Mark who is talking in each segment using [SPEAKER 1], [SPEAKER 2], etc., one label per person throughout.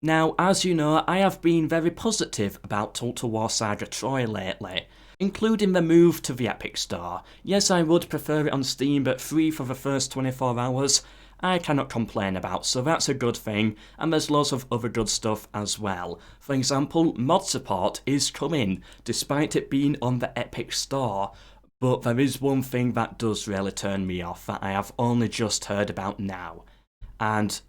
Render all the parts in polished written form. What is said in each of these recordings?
[SPEAKER 1] Now, as you know, I have been very positive about Total War Saga Troy lately, including the move to the Epic Store. Yes, I would prefer it on Steam, but free for the first 24 hours, I cannot complain about, so that's a good thing, and there's lots of other good stuff as well. For example, mod support is coming, despite it being on the Epic Store, but there is one thing that does really turn me off that I have only just heard about now, and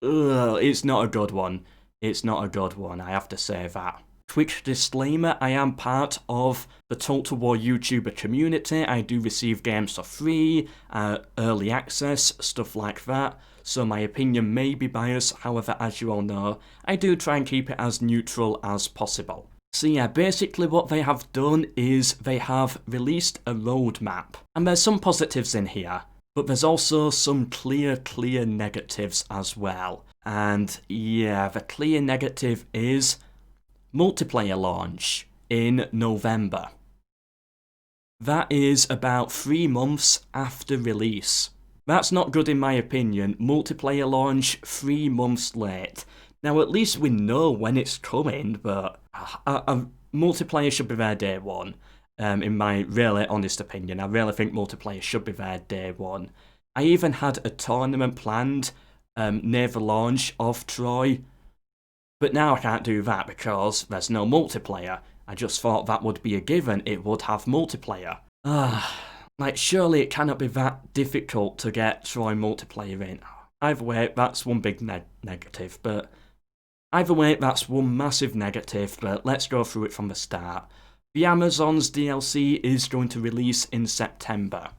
[SPEAKER 1] it's not a good one. It's not a good one, I have to say that. Quick disclaimer, I am part of the Total War YouTuber community. I do receive games for free, early access, stuff like that, so my opinion may be biased. However, as you all know, I do try and keep it as neutral as possible. So yeah, basically what they have done is they have released a roadmap, and there's some positives in here, but there's also some clear negatives as well. And yeah, the clear negative is multiplayer launch in November. That is about 3 months after release. That's not good in my opinion. Multiplayer launch 3 months late. Now at least we know when it's coming, but multiplayer should be there day one. In my really honest opinion, I really think multiplayer should be there day one. I even had a tournament planned near the launch of Troy, but now I can't do that because there's no multiplayer. I just thought that would be a given, it would have multiplayer. Like surely it cannot be that difficult to get Troy multiplayer in. Either way, that's one big negative, but either way, that's one massive negative, but let's go through it from the start. The Amazon's DLC is going to release in September.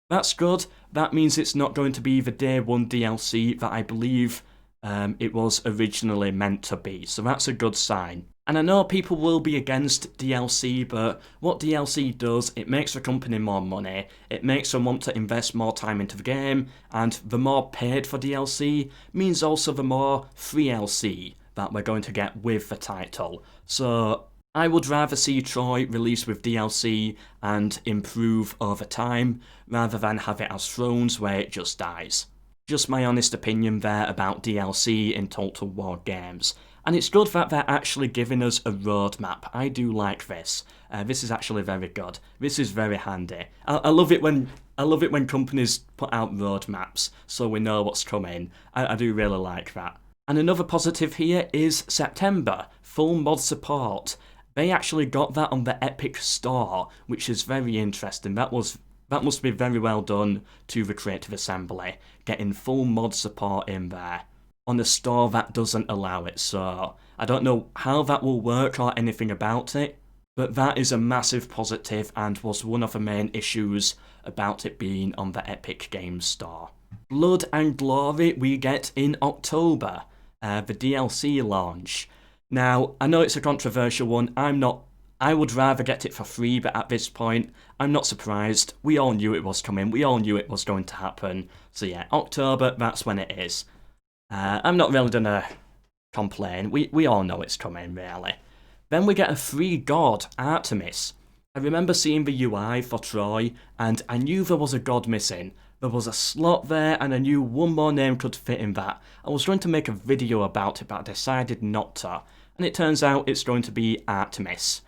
[SPEAKER 1] That's good. That means it's not going to be the day one DLC that I believe it was originally meant to be, so that's a good sign. And I know people will be against DLC, but what DLC does, it makes the company more money, it makes them want to invest more time into the game, and the more paid for DLC means also the more free DLC that we're going to get with the title. So I would rather see Troy release with DLC and improve over time, rather than have it as Thrones where it just dies. Just my honest opinion there about DLC in Total War games. And it's good that they're actually giving us a roadmap. I do like this. This is actually very good. This is very handy. I love it when companies put out roadmaps so we know what's coming. I do really like that. And another positive here is September, full mod support. They actually got that on the Epic Store, which is very interesting. That must be very well done to the Creative Assembly, getting full mod support in there on a store that doesn't allow it. So I don't know how that will work or anything about it, but that is a massive positive and was one of the main issues about it being on the Epic Games Store. Blood and Glory we get in October, the DLC launch. Now, I know it's a controversial one. I would rather get it for free, but at this point, I'm not surprised. We all knew it was coming. We all knew it was going to happen. So yeah, October, that's when it is. I'm not really gonna complain. We all know it's coming, really. Then we get a free god, Artemis. I remember seeing the UI for Troy, and I knew there was a god missing. There was a slot there, and I knew one more name could fit in that. I was going to make a video about it, but I decided not to. And it turns out it's going to be Artemis,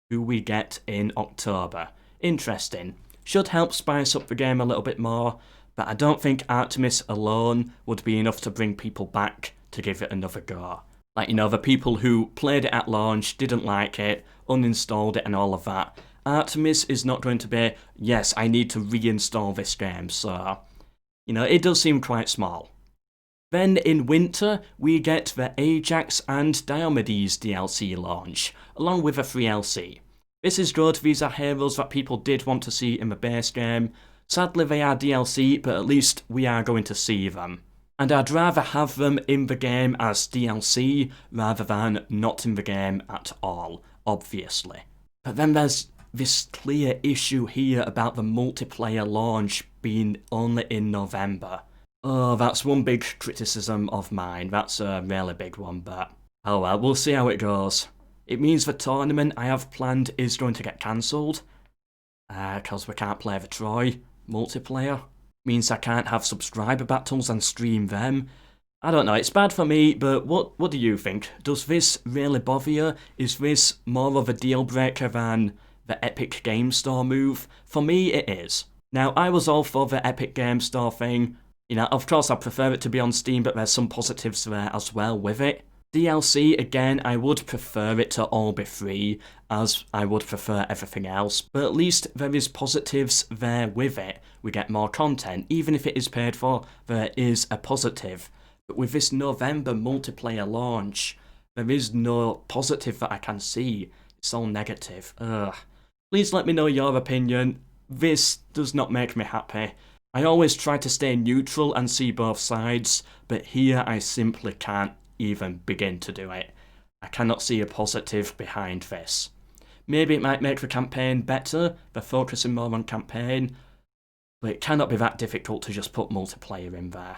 [SPEAKER 1] who we get in October. Interesting. Should help spice up the game a little bit more, but I don't think Artemis alone would be enough to bring people back to give it another go. Like, you know, the people who played it at launch, didn't like it, uninstalled it and all of that. Artemis is not going to be, yes, I need to reinstall this game, so, you know, it does seem quite small. Then in winter, we get the Ajax and Diomedes DLC launch, along with a free LC. This is good, these are heroes that people did want to see in the base game. Sadly they are DLC, but at least we are going to see them. And I'd rather have them in the game as DLC, rather than not in the game at all, obviously. But then there's this clear issue here about the multiplayer launch being only in November. Oh, that's one big criticism of mine. That's a really big one, but oh well, we'll see how it goes. It means the tournament I have planned is going to get cancelled, because we can't play the Troy multiplayer. Means I can't have subscriber battles and stream them. I don't know, it's bad for me, but what do you think? Does this really bother you? Is this more of a deal breaker than the Epic Game Store move? For me, it is. Now, I was all for the Epic Game Store thing. You know, of course I prefer it to be on Steam, but there's some positives there as well with it. DLC, again, I would prefer it to all be free, as I would prefer everything else, but at least there is positives there with it. We get more content, even if it is paid for, there is a positive. But with this November multiplayer launch, there is no positive that I can see. It's all negative. Ugh. Please let me know your opinion. This does not make me happy. I always try to stay neutral and see both sides, but here I simply can't even begin to do it. I cannot see a positive behind this. Maybe it might make the campaign better, they're focusing more on campaign, but it cannot be that difficult to just put multiplayer in there.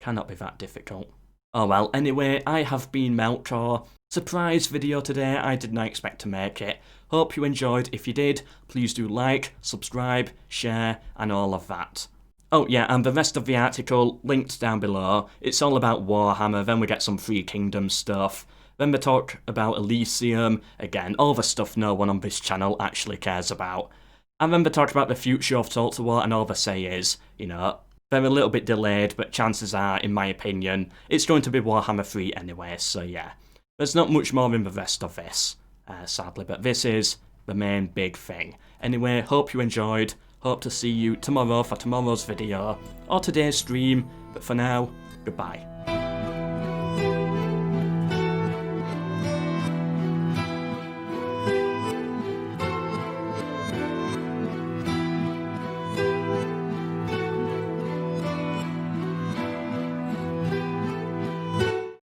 [SPEAKER 1] Cannot be that difficult. Oh well, anyway, I have been MELKOR. Surprise video today, I did not expect to make it. Hope you enjoyed. If you did, please do like, subscribe, share, and all of that. Oh yeah, and the rest of the article, linked down below. It's all about Warhammer, then we get some Free Kingdom stuff. Then we talk about Elysium, again, all the stuff no one on this channel actually cares about. And then we talk about the future of Total War, and all they say is, you know, they're a little bit delayed, but chances are, in my opinion, it's going to be Warhammer 3 anyway, so yeah. There's not much more in the rest of this, sadly, but this is the main big thing. Anyway, hope you enjoyed. Hope to see you tomorrow for tomorrow's video, or today's stream, but for now, goodbye.